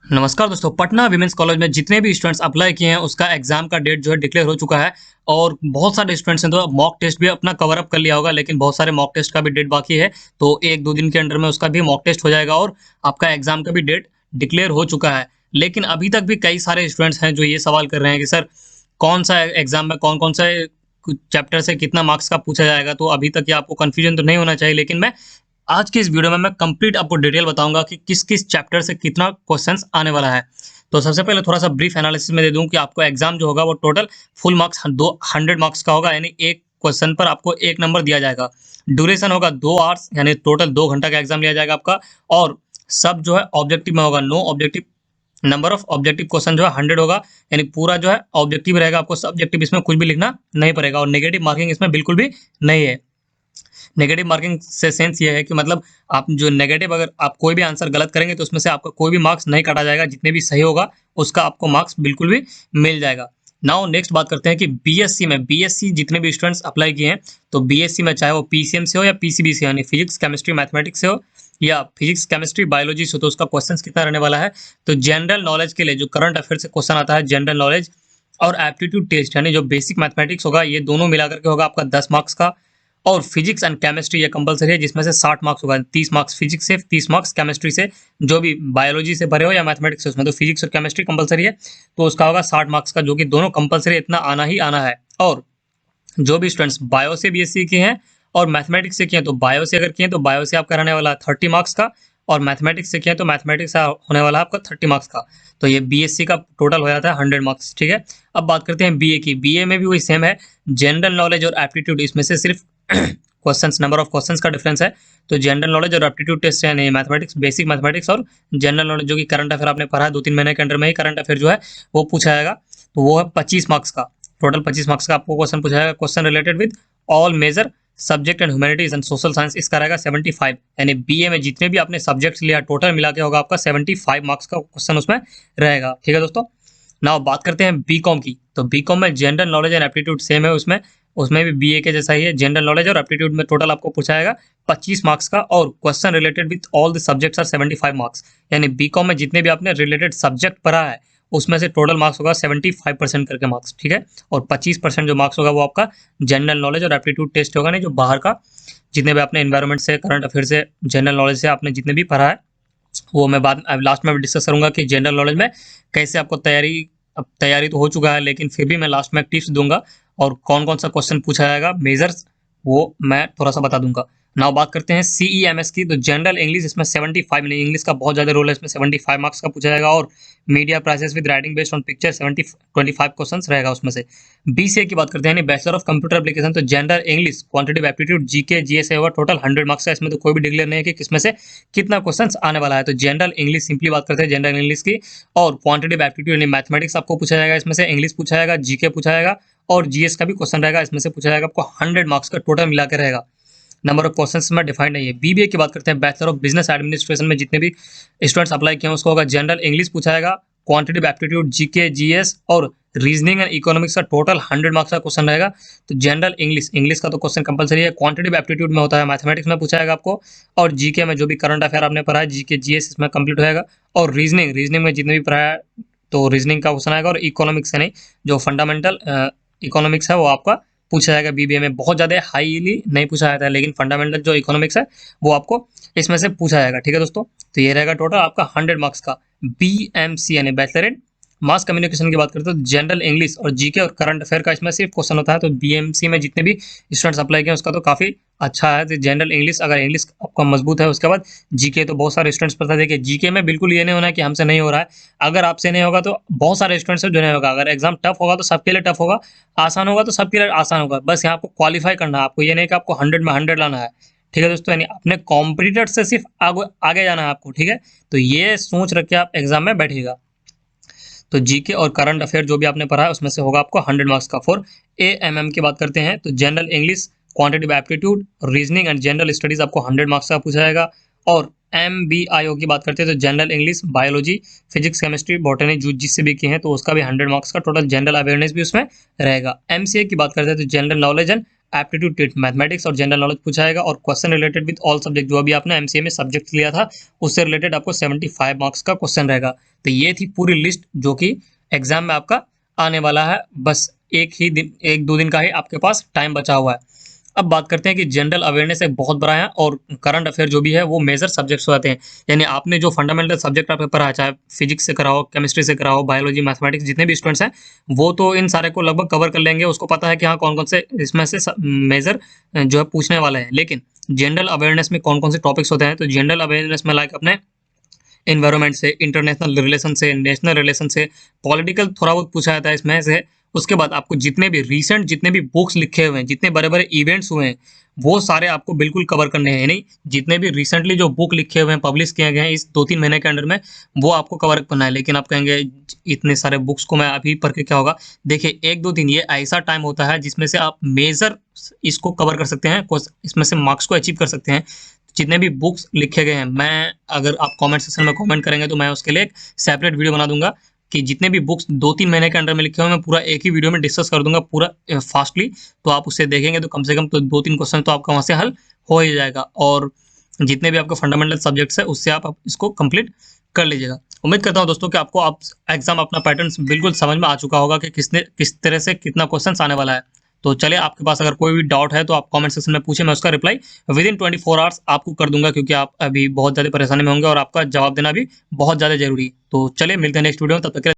नमस्कार दोस्तों, Patna women's college में जितने भी स्टूडेंट्स अप्लाई किए हैं उसका एग्जाम का डेट जो है डिक्लेयर हो चुका है। और बहुत सारे स्टूडेंट्स ने तो मॉक टेस्ट भी अपना कवर अप कर लिया होगा, लेकिन बहुत सारे मॉक टेस्ट का भी डेट बाकी है। तो एक दो दिन के अंडर में उसका भी मॉक टेस्ट हो जाएगा और आपका एग्जाम का भी डेट डिक्लेयर हो चुका है। लेकिन अभी तक भी कई सारे स्टूडेंट्स हैं जो ये सवाल कर रहे हैं कि सर कौन सा एग्जाम में कौन कौन सा चैप्टर से कितना मार्क्स का पूछा जाएगा। तो अभी तक ये आपको कंफ्यूजन तो नहीं होना चाहिए, लेकिन मैं आज की इस वीडियो में मैं कंप्लीट आपको डिटेल बताऊंगा कि किस किस चैप्टर से कितना क्वेश्चंस आने वाला है। तो सबसे पहले थोड़ा सा ब्रीफ एनालिसिस में दे दूं कि आपको एग्जाम जो होगा वो टोटल फुल मार्क्स 100 मार्क्स का होगा, यानी एक क्वेश्चन पर आपको एक नंबर दिया जाएगा। ड्यूरेशन होगा 2 आवर्स, यानी टोटल 2 घंटा का एग्जाम लिया जाएगा आपका। और सब जो है ऑब्जेक्टिव में होगा, no objective. Number of objective question जो है 100 होगा, यानी पूरा जो है ऑब्जेक्टिव रहेगा, आपको सब्जेक्टिव इसमें कुछ भी लिखना नहीं पड़ेगा। और नेगेटिव मार्किंग इसमें बिल्कुल भी नहीं है। नेगेटिव मार्किंग से सेंस ये है कि मतलब आप जो नेगेटिव, अगर आप कोई भी आंसर गलत करेंगे तो उसमें से आपका कोई भी मार्क्स नहीं काटा जाएगा, जितने भी सही होगा उसका आपको मार्क्स बिल्कुल भी मिल जाएगा। नाउ नेक्स्ट बात करते हैं कि बीएससी जितने भी स्टूडेंट्स अप्लाई किए हैं, तो बीएससी में चाहे वो पीसीएम से हो या पीसीबी से, यानी फिजिक्स केमिस्ट्री मैथमेटिक्स से हो या फिजिक्स केमिस्ट्री बायोलॉजी से हो, तो उसका क्वेश्चन कितना रहने वाला है। तो जनरल नॉलेज के लिए जो करंट अफेयर से क्वेश्चन आता है, जनरल नॉलेज और एप्टीट्यूड टेस्ट, यानी जो बेसिक मैथमेटिक्स होगा, ये दोनों मिलाकर के होगा आपका 10 मार्क्स का। और फिजिक्स एंड केमिस्ट्री ये कंपलसरी है, जिसमें से 60 मार्क्स होगा, 30 मार्क्स फिजिक्स से, 30 मार्क्स केमिस्ट्री से। जो भी बायोलॉजी से भरे हो या मैथमेटिक्स से, उसमें तो फिजिक्स और केमिस्ट्री कंपलसरी है, तो उसका होगा 60 मार्क्स का, जो कि दोनों कंपलसरी, इतना आना ही आना है। और जो भी स्टूडेंट्स बायो से बीएससी किए हैं और मैथमेटिक्स से किए हैं, तो बायो से अगर किए हैं तो बायो से आपका रहने वाला है 30 मार्क्स का, और मैथमेटिक्स से किए हैं तो मैथमेटिक्स से होने वाला है आपका 30 मार्क्स का। तो ये बीएससी का टोटल हो जाता है 100 मार्क्स, ठीक है। अब बात करते हैं बीए की। बीए में भी वही सेम है, जनरल नॉलेज और एप्टीट्यूड, इसमें से सिर्फ क्वेश्चंस, नंबर ऑफ क्वेश्चंस का डिफरेंस है। तो जनरल नॉलेज और एप्टीट्यूड टेस्ट यानी मैथमेटिक्स, बेसिक मैथमेटिक्स और जनरल नॉलेज, जो कि करंट अफेयर आपने पढ़ा है 2-3 महीने के अंडर में ही करंट अफेयर जो है वो पूछा जाएगा। तो वो है 25 मार्क्स का, टोटल 25 मार्क्स का आपको क्वेश्चन पूछा जाएगा। Question related with all major subject and humanities and social science, इसका रहेगा 75, यानी बीए में जितने भी आपने सब्जेक्ट्स लिया टोटल मिला के होगा आपका 75 मार्क्स का क्वेश्चन उसमें रहेगा, ठीक है दोस्तों। नाउ बात करते हैं बीकॉम की। तो बीकॉम में general knowledge and aptitude same है, उसमें उसमें भी बीए के जैसा ही है। जनरल नॉलेज और एप्टीट्यूड में टोटल आपको पूछा जाएगा 25 मार्क्स का, और question related with all the subjects are 75 marks, यानी बीकॉम में जितने भी आपने रिलेटेड सब्जेक्ट पढ़ा है उसमें से टोटल मार्क्स होगा 75% करके मार्क्स, ठीक है। और 25% जो मार्क्स होगा वो आपका जनरल नॉलेज और एप्टीट्यूड टेस्ट होगा, नहीं जो बाहर का जितने भी आपने एनवायरनमेंट से, करंट अफेयर से, जनरल नॉलेज से आपने जितने भी पढ़ा है, वो मैं बाद लास्ट में डिस्कस करूंगा कि जनरल नॉलेज में कैसे आपको तैयारी। अब तैयारी तो हो चुका है, लेकिन फिर भी मैं लास्ट में टिप्स दूंगा, और कौन कौन सा क्वेश्चन पूछा जाएगा, मेजर्स, वो मैं थोड़ा सा बता दूंगा। नाउ बात करते हैं सीईएमएस की। तो जनरल इंग्लिश, इसमें 75, नहीं इंग्लिश का बहुत ज्यादा रोल है, इसमें 75 मार्क्स का पूछा जाएगा। और media prices with writing based on picture 25 question रहेगा उसमें से। बीसीए की बात करते हैं, बैचलर ऑफ कंप्यूटर एप्लीकेशन, तो general English, quantitative aptitude, GK, GS होगा, टोटल 100 मार्क्स का। इसमें तो कोई भी डिक्लेयर नहीं है कि किसमें से कितना क्वेश्चन आने वाला है। तो जनरल इंग्लिश सिंपली बात करते हैं जनरल इंग्लिश की। और क्वांटिटेटिव एप्टीट्यूड यानी मैथमेटिक्स आपको पूछा जाएगा, इसमें से इंग्लिश पूछा जाएगा, जीके पूछा जाएगा, और जीएस का भी क्वेश्चन रहेगा, इसमें से पूछा जाएगा आपको 100 मार्क्स का टोटल मिला के रहेगा। नंबर ऑफ क्वेश्चंस में डिफाइंड नहीं है। बीबीए की बात करते हैं, बैचलर ऑफ बिजनेस एडमिनिस्ट्रेशन में जितने भी स्टूडेंट्स अप्लाई किए हैं उसको होगा जनरल इंग्लिश पूछा जाएगा, क्वांटिटेटिव एप्टीट्यूड, जीके, जीएस और रीजनिंग एंड इकोनॉमिक्स का टोटल 100 मार्क्स का क्वेश्चन रहेगा। तो जनरल इंग्लिश, इंग्लिश का तो क्वेश्चन कंपलसरी है। क्वांटिटेटिव एप्टीट्यूड में होता है, मैथमेटिक्स में पूछा जाएगा आपको, और जीके में जो भी करंट अफेयर आपने पढ़ा है, जीके, जीएस, इसमें कंप्लीट होगा। और रीजनिंग, रीजनिंग में जितने भी पढ़ा है तो रीजनिंग का क्वेश्चन आएगा। और इकोनॉमिक्स है नहीं, जो फंडामेंटल इकोनॉमिक्स है वो आपका पूछा जाएगा। बीबीए में बहुत ज़्यादा हाईली नहीं पूछा जाता है, लेकिन फंडामेंटल जो इकोनॉमिक्स है वो आपको इसमें से पूछा जाएगा, ठीक है दोस्तों। तो ये रहेगा टोटल आपका 100 मार्क्स का। बीएमसी यानी बैचलर इन मास कम्युनिकेशन की बात करते हैं, तो जनरल इंग्लिश और जीके और करंट अफेयर का इसमें सिर्फ क्वेश्चन होता है। तो बीएमसी में जितने भी स्टूडेंट्स अप्लाई किए उसका तो काफ़ी अच्छा है। तो जनरल इंग्लिश, अगर इंग्लिश आपका मजबूत है, उसके बाद जीके, तो बहुत सारे स्टूडेंट्स पता है। देखिए जीके में बिल्कुल ये नहीं होना है कि हमसे नहीं हो रहा है, अगर आपसे नहीं होगा तो बहुत सारे स्टूडेंट्स से जो नहीं होगा। अगर एग्जाम टफ होगा तो सबके लिए टफ होगा, आसान होगा तो सबके लिए आसान होगा। बस यहाँ आपको क्वालिफाई करना है, आपको ये नहीं कि आपको 100 में 100 लाना है, ठीक है दोस्तों। यानी अपने कॉम्पिटिटर से सिर्फ आगे आगे जाना है आपको, ठीक है। तो ये सोच रख के आप एग्जाम में बैठिएगा। तो जीके और करंट अफेयर जो भी आपने पढ़ा है उसमें से होगा आपको 100 मार्क्स का। फॉर एएमएम की बात करते हैं, तो general English, quantitative aptitude, reasoning and general studies आपको 100 मार्क्स का पूछा जाएगा। और एमबीआईओ की बात करते हैं, तो general English, biology, physics, chemistry, botany जो जिससे भी किए हैं तो उसका भी 100 मार्क्स का टोटल जनरल अवेयरनेस भी उसमें रहेगा। एमसीए की बात करते हैं, तो general knowledge and aptitude test mathematics और जनरल नॉलेज पूछा जाएगा और question related with all subject, जो अभी आपने एमसीए में सब्जेक्ट लिया था उससे रिलेटेड आपको 75 मार्क्स का क्वेश्चन रहेगा। तो ये थी पूरी लिस्ट जो कि एग्जाम में आपका आने वाला है। बस एक दो दिन का ही आपके पास टाइम बचा हुआ है। अब बात करते हैं कि जनरल अवेयरनेस एक बहुत बड़ा है और करंट अफेयर जो भी है वो मेजर सब्जेक्ट्स हो जाते हैं। यानी आपने जो फंडामेंटल सब्जेक्ट आपने पढ़ा, चाहे फिजिक्स से कराओ, केमिस्ट्री से कराओ, बायोलॉजी, मैथमेटिक्स, जितने भी स्टूडेंट्स हैं वो तो इन सारे को लगभग कवर कर लेंगे। उसको पता है कि हाँ कौन कौन से इसमें से मेजर जो है पूछने वाले हैं। लेकिन जनरल अवेयरनेस में कौन कौन से टॉपिक्स होते हैं, तो जनरल अवेयरनेस में लाइक अपने एनवायरनमेंट से, इंटरनेशनल रिलेशन से, नेशनल रिलेशन से, पॉलिटिकल थोड़ा बहुत पूछा जाता है इसमें से। उसके बाद आपको जितने भी रिसेंट जितने भी बुक्स लिखे हुए हैं, जितने बड़े बड़े इवेंट्स हुए हैं, वो सारे आपको बिल्कुल कवर करने हैं। यानी जितने भी रिसेंटली जो बुक लिखे हुए हैं, पब्लिश किए गए हैं इस 2-3 महीने के अंडर में, वो आपको कवर करना है। लेकिन आप कहेंगे इतने सारे बुक्स को मैं अभी पढ़ के क्या होगा। देखिए 1-2 दिन ये ऐसा टाइम होता है जिसमें से आप मेजर इसको कवर कर सकते हैं, इसमें से मार्क्स को अचीव कर सकते हैं। जितने भी बुक्स लिखे गए हैं, मैं अगर आप कमेंट सेक्शन में कमेंट करेंगे तो मैं उसके लिए एक सेपरेट वीडियो बना दूंगा कि जितने भी बुक्स 2-3 महीने के अंडर में लिखे हुए हैं, मैं पूरा एक ही वीडियो में डिस्कस कर दूंगा पूरा फास्टली। तो आप उसे देखेंगे तो कम से कम तो 2-3 क्वेश्चन तो आपका वहाँ से हल हो ही जाएगा। और जितने भी आपके फंडामेंटल सब्जेक्ट्स है उससे आप इसको कंप्लीट कर लीजिएगा। उम्मीद करता हूँ दोस्तों कि आपको आप एग्जाम अपना पैटर्न बिल्कुल समझ में आ चुका होगा कि किस तरह से कितना क्वेश्चन आने वाला है। तो चलिए, आपके पास अगर कोई भी डाउट है तो आप कमेंट सेक्शन में पूछें, मैं उसका रिप्लाई विद इन 24 आवर्स आपको कर दूंगा, क्योंकि आप अभी बहुत ज़्यादा परेशानी में होंगे और आपका जवाब देना भी बहुत ज़्यादा जरूरी है। तो चलिए मिलते हैं नेक्स्ट वीडियो में, तब तक के लिए